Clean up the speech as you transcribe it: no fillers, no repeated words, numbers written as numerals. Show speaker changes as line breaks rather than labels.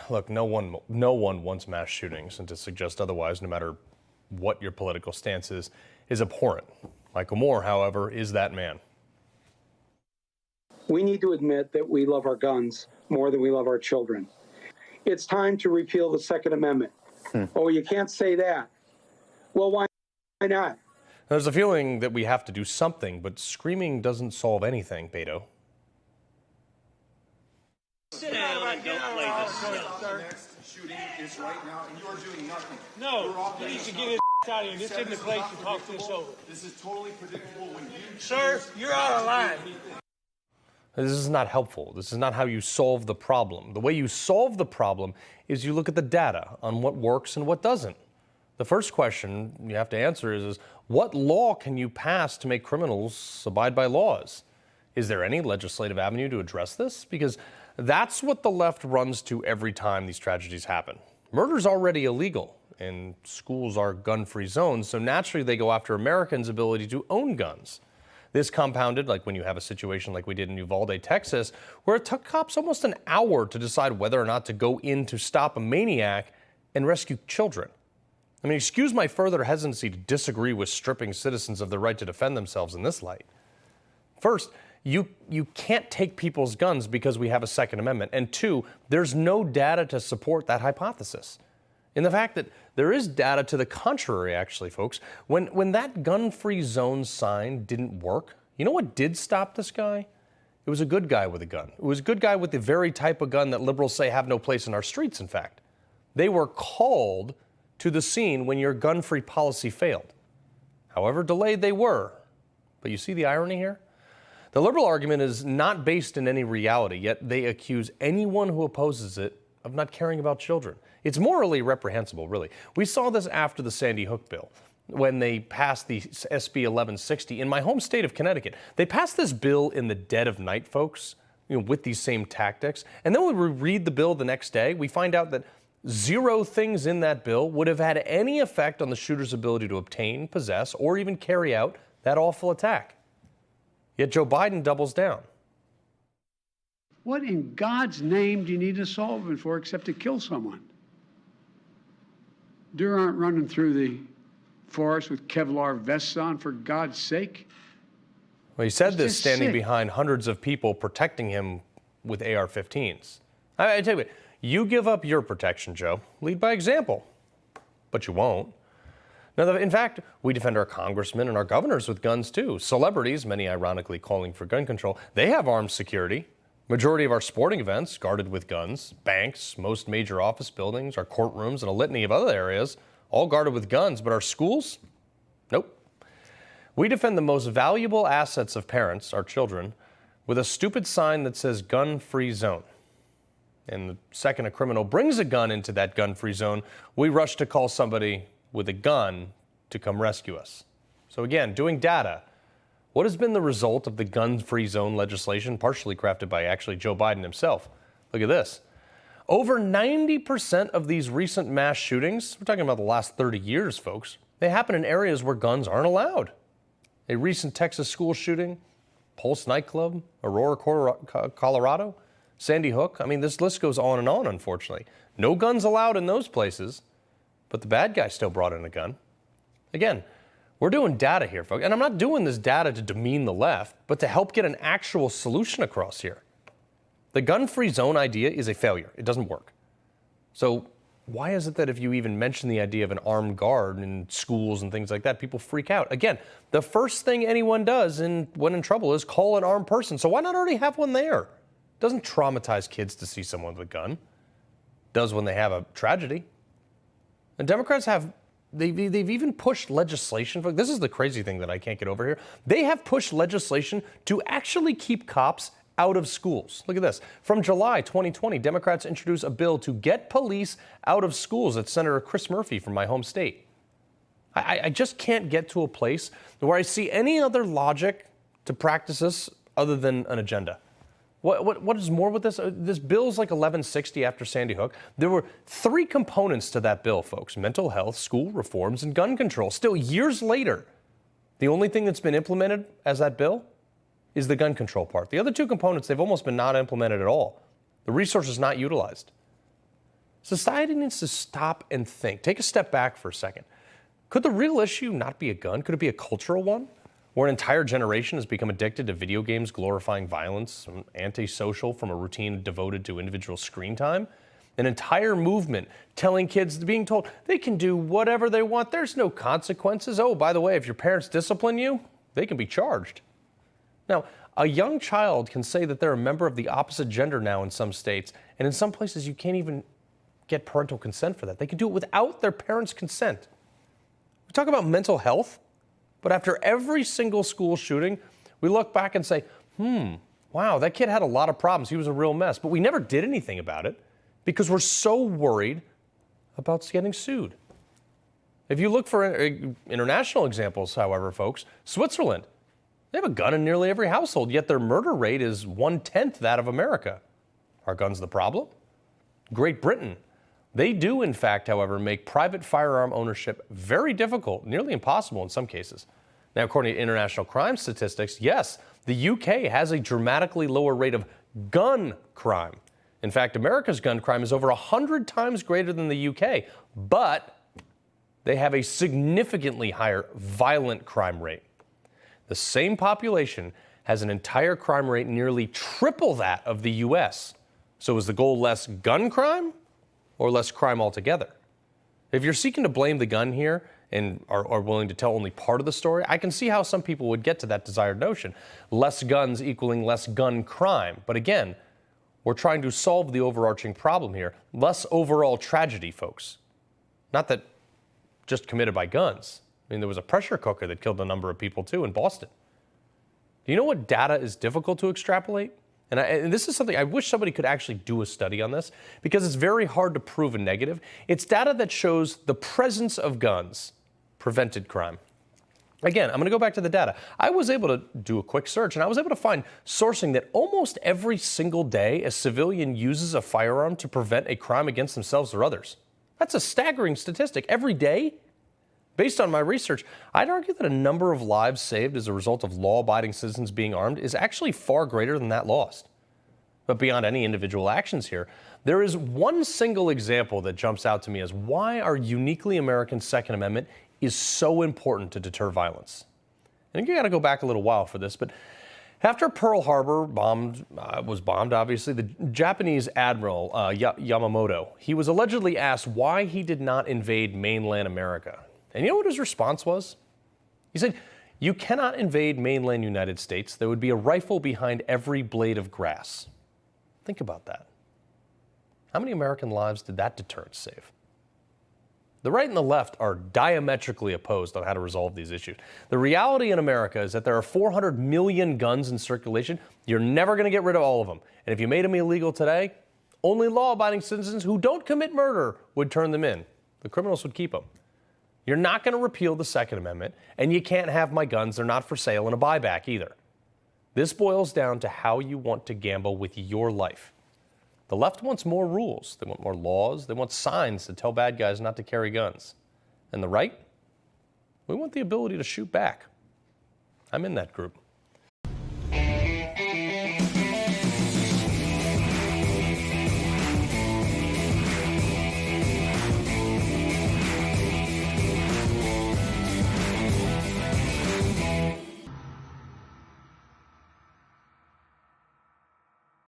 Look, no one wants mass shootings, and to suggest otherwise, no matter what your political stance is abhorrent. Michael Moore, however, is that man.
We need to admit that we love our guns more than we love our children. It's time to repeal the Second Amendment. Oh, you can't say that. Well, why not?
There's a feeling that we have to do something, but screaming doesn't solve anything, Beto.
Sit down and don't play this shooting is right now, and you are doing nothing.
No, you need to get his out of here. This isn't the place to talk this over.
This is totally predictable when you...
Sir, you're out of line.
This is not helpful. This is not how you solve the problem. The way you solve the problem is you look at the data on what works and what doesn't. The first question you have to answer is what law can you pass to make criminals abide by laws? Is there any legislative avenue to address this? Because that's what the left runs to every time these tragedies happen. Murder's already illegal, and schools are gun-free zones, so naturally they go after Americans' ability to own guns. This compounded, like when you have a situation like we did in Uvalde, Texas, where it took cops almost an hour to decide whether or not to go in to stop a maniac and rescue children. I mean, excuse my further hesitancy to disagree with stripping citizens of their right to defend themselves in this light. First, you can't take people's guns because we have a Second Amendment. And two, there's no data to support that hypothesis. In the fact that there is data to the contrary, actually, folks. When that gun-free zone sign didn't work, you know what did stop this guy? It was a good guy with a gun. It was a good guy with the very type of gun that liberals say have no place in our streets, in fact. They were called to the scene when your gun-free policy failed. However delayed they were. But you see the irony here? The liberal argument is not based in any reality, yet they accuse anyone who opposes it of not caring about children. It's morally reprehensible, really. We saw this after the Sandy Hook bill, when they passed the SB 1160 in my home state of Connecticut. They passed this bill in the dead of night, folks, with these same tactics. And then when we read the bill the next day, we find out that zero things in that bill would have had any effect on the shooter's ability to obtain, possess, or even carry out that awful attack. Yet Joe Biden doubles down.
What in God's name do you need a solvent for except to kill someone? Deer aren't running through the forest with Kevlar vests on, for God's sake.
Well, he said this standing behind hundreds of people protecting him with AR-15s. I tell you what, you give up your protection, Joe. Lead by example. But you won't. Now, in fact, we defend our congressmen and our governors with guns, too. Celebrities, many ironically calling for gun control, they have armed security. Majority of our sporting events guarded with guns. Banks, most major office buildings, our courtrooms, and a litany of other areas, all guarded with guns. But our schools? Nope. We defend the most valuable assets of parents, our children, with a stupid sign that says gun-free zone. And the second a criminal brings a gun into that gun-free zone, we rush to call somebody with a gun to come rescue us. So again, doing data. What has been the result of the gun-free zone legislation, partially crafted by actually Joe Biden himself? Look at this. Over 90% of these recent mass shootings, we're talking about the last 30 years, folks, they happen in areas where guns aren't allowed. A recent Texas school shooting, Pulse nightclub, Aurora, Colorado, Sandy Hook. I mean, this list goes on and on, unfortunately. No guns allowed in those places, but the bad guy still brought in a gun. Again, we're doing data here, folks. And I'm not doing this data to demean the left, but to help get an actual solution across here. The gun-free zone idea is a failure. It doesn't work. So why is it that if you even mention the idea of an armed guard in schools and things like that, people freak out? Again, the first thing anyone does when in trouble is call an armed person. So why not already have one there? It doesn't traumatize kids to see someone with a gun. It does when they have a tragedy. And Democrats have They've even pushed legislation. This is the crazy thing that I can't get over here. They have pushed legislation to actually keep cops out of schools. Look at this. From July 2020, Democrats introduced a bill to get police out of schools. That's Senator Chris Murphy from my home state. I just can't get to a place where I see any other logic to practice this other than an agenda. What is more with this? This bill's like 1160 after Sandy Hook. There were 3 components to that bill, folks. Mental health, school reforms, and gun control. Still, years later, the only thing that's been implemented as that bill is the gun control part. The other 2 components, they've almost been not implemented at all. The resource is not utilized. Society needs to stop and think. Take a step back for a second. Could the real issue not be a gun? Could it be a cultural one, where an entire generation has become addicted to video games glorifying violence, antisocial from a routine devoted to individual screen time? An entire movement telling kids, being told they can do whatever they want. There's no consequences. Oh, by the way, if your parents discipline you, they can be charged. Now, a young child can say that they're a member of the opposite gender now in some states, and in some places you can't even get parental consent for that. They can do it without their parents' consent. We talk about mental health, but after every single school shooting, we look back and say, wow, that kid had a lot of problems. He was a real mess, but we never did anything about it because we're so worried about getting sued. If you look for international examples, however, folks, Switzerland, they have a gun in nearly every household, yet their murder rate is 1/10 that of America. Are guns the problem? Great Britain, they do, in fact, however, make private firearm ownership very difficult, nearly impossible in some cases. Now, according to international crime statistics, yes, the UK has a dramatically lower rate of gun crime. In fact, America's gun crime is over 100 times greater than the UK, but they have a significantly higher violent crime rate. The same population has an entire crime rate nearly triple that of the US. So is the goal less gun crime or less crime altogether? If you're seeking to blame the gun here and are willing to tell only part of the story, I can see how some people would get to that desired notion. Less guns equaling less gun crime. But again, we're trying to solve the overarching problem here. Less overall tragedy, folks. Not that just committed by guns. I mean, there was a pressure cooker that killed a number of people too in Boston. Do you know what data is difficult to extrapolate? And this is something I wish somebody could actually do a study on this because it's very hard to prove a negative. It's data that shows the presence of guns prevented crime. Again, I'm going to go back to the data. I was able to do a quick search and I was able to find sourcing that almost every single day a civilian uses a firearm to prevent a crime against themselves or others. That's a staggering statistic. Every day, based on my research, I'd argue that a number of lives saved as a result of law-abiding citizens being armed is actually far greater than that lost. But beyond any individual actions here, there is one single example that jumps out to me as why our uniquely American Second Amendment is so important to deter violence. And you got to go back a little while for this, but after Pearl Harbor was bombed, obviously, the Japanese admiral Yamamoto, he was allegedly asked why he did not invade mainland America. And you know what his response was? He said, "You cannot invade mainland United States. There would be a rifle behind every blade of grass." Think about that. How many American lives did that deterrence save? The right and the left are diametrically opposed on how to resolve these issues. The reality in America is that there are 400 million guns in circulation. You're never going to get rid of all of them. And if you made them illegal today, only law-abiding citizens who don't commit murder would turn them in. The criminals would keep them. You're not going to repeal the Second Amendment, and you can't have my guns. They're not for sale in a buyback either. This boils down to how you want to gamble with your life. The left wants more rules. They want more laws. They want signs to tell bad guys not to carry guns. And the right, we want the ability to shoot back. I'm in that group.